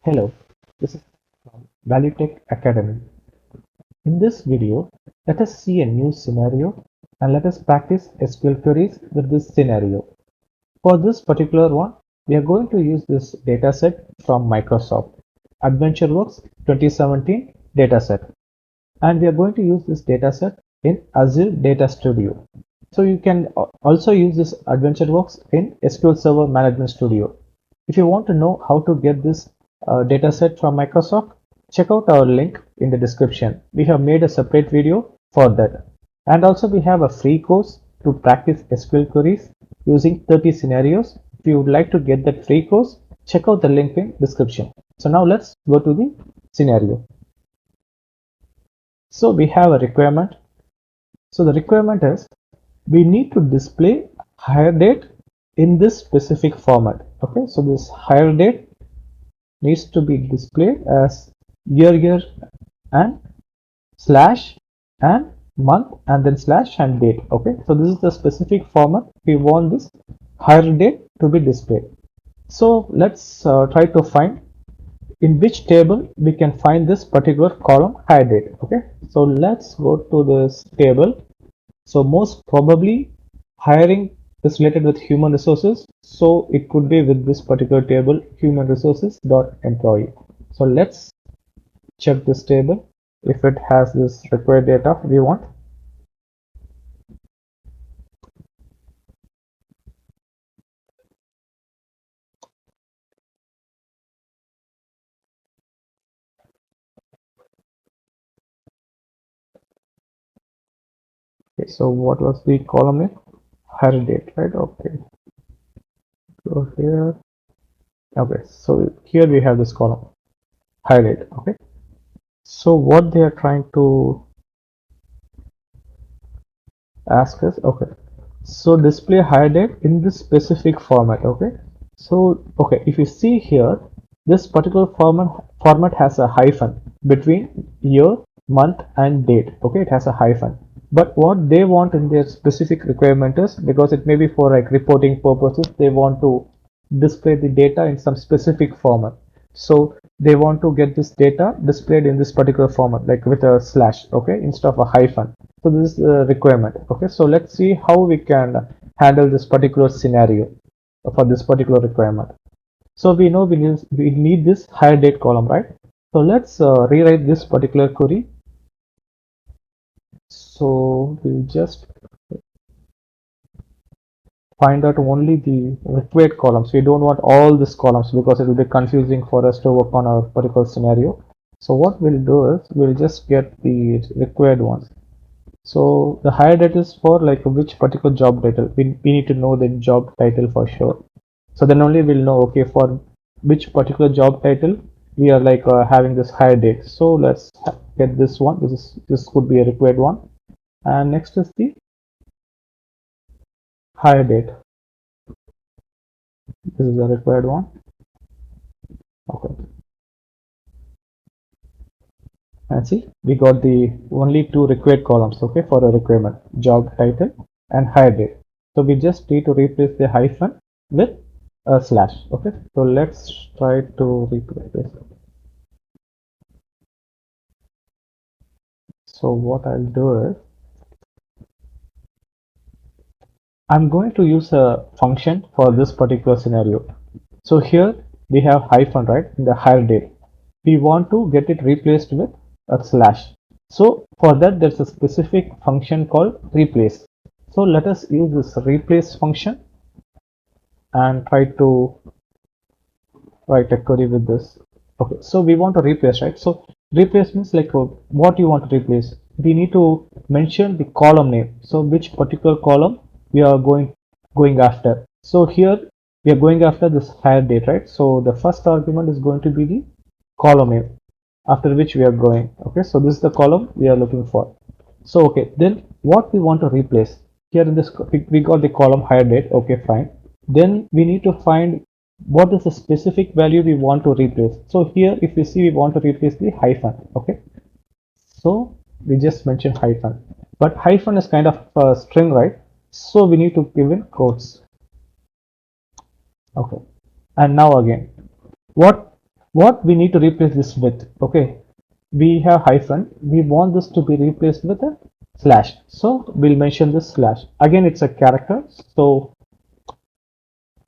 Hello, this is from ValueTech Academy. In this video, let us see a new scenario and let us practice SQL queries with this scenario. For this particular one, we are going to use this dataset from Microsoft AdventureWorks 2017 dataset, and we are going to use this dataset in Azure Data Studio. So you can also use this AdventureWorks in SQL Server Management Studio. If you want to know how to get this dataset from Microsoft, check out our link in the description. We have made a separate video for that. And also we have a free course to practice SQL queries using 30 scenarios. If you would like to get that free course, check out the link in description. So now let's go to the scenario. So we have a requirement. So the requirement is we need to display hire date in this specific format. Okay, so this hire date needs to be displayed as year and slash and month and then slash and date. Okay, so this is the specific format we want this hire date to be displayed. So let's try to find in which table we can find this particular column hire date. Okay, so let's go to this table. So most probably hiring is related with human resources, so it could be with this particular table human resources dot employee. So let's check this table if it has this required data we want. Okay, so what was the column name? Hire date, right? Okay, go here. Okay, so here we have this column hire date. Okay, so what they are trying to ask us, okay, so display hire date in this specific format. Okay, so okay, if you see here, this particular format has a hyphen between year, month and date. Okay, it has a hyphen, but what they want in their specific requirement is, because it may be for like reporting purposes, they want to display the data in some specific format. So they want to get this data displayed in this particular format, like with a slash, okay, instead of a hyphen. So this is the requirement. Okay, so let's see how we can handle this particular scenario for this particular requirement. So we know we need this hire date column, right? So let's rewrite this particular query. So we'll just find out only the required columns. We don't want all these columns because it will be confusing for us to work on a particular scenario. So what we'll do is we'll just get the required ones. So the hire date is for like which particular job title. We need to know the job title for sure. So then only we'll know, okay, for which particular job title we are like having this hire date. So let's get this one. This could be a required one. And next is the hire date. This is the required one. Okay. And see, we got the only two required columns, okay, for a requirement, job title and hire date. So we just need to replace the hyphen with a slash. Okay, so let's try to replace this. So what I'll do is I'm going to use a function for this particular scenario. So here we have hyphen, right, in the hire date. We want to get it replaced with a slash. So for that, there's a specific function called replace. So let us use this replace function and try to write a query with this. Okay, so we want to replace, right? So replace means like what you want to replace. We need to mention the column name. So which particular column we are going after. So here we are going after this hire date, right? So the first argument is going to be the column name after which we are going. Okay, so this is the column we are looking for. So okay, then what we want to replace here in this, we got the column hire date. Okay, fine. Then we need to find what is the specific value we want to replace. So here if you see, we want to replace the hyphen. Okay, so we just mentioned hyphen, but hyphen is kind of a string, right? So we need to give in quotes. Okay, and now again, what what we need to replace this with. Okay, we have hyphen, we want this to be replaced with a slash, so we'll mention this slash. Again, it's a character, so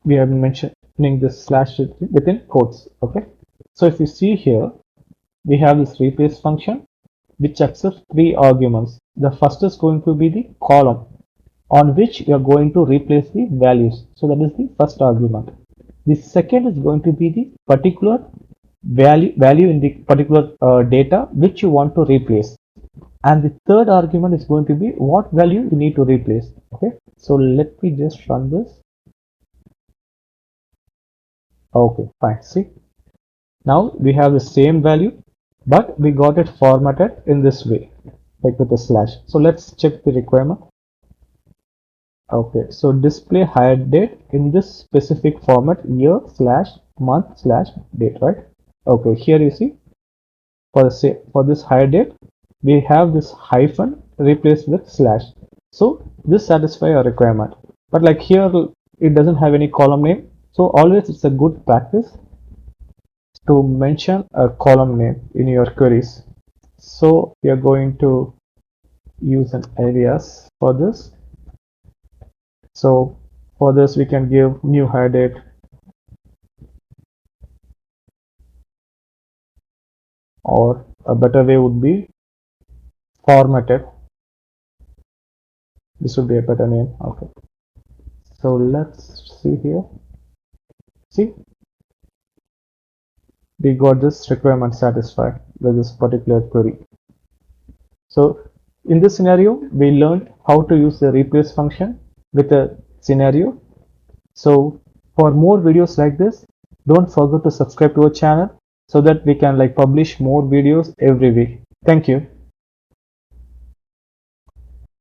we are mentioning this slash within quotes. Okay, so if you see here, we have this replace function which accepts three arguments. The first is going to be the column on which you are going to replace the values, so that is the first argument. The second is going to be the particular value in the particular data which you want to replace, and the third argument is going to be what value you need to replace. Okay, so let me just run this. Okay, fine. See, now we have the same value, but we got it formatted in this way, like with a slash. So let's check the requirement. Okay, so display hire date in this specific format, year slash month slash date, right? Okay, here you see for this hire date we have this hyphen replaced with slash, so this satisfies our requirement. But like here it doesn't have any column name, so always it's a good practice to mention a column name in your queries. So we are going to use an alias for this. So for this we can give new hire date, or a better way would be formatted. This would be a better name. Okay, so let's see here. See, we got this requirement satisfied with this particular query. So in this scenario, we learned how to use the replace function with a scenario. So for more videos like this, don't forget to subscribe to our channel so that we can like publish more videos every week. Thank you.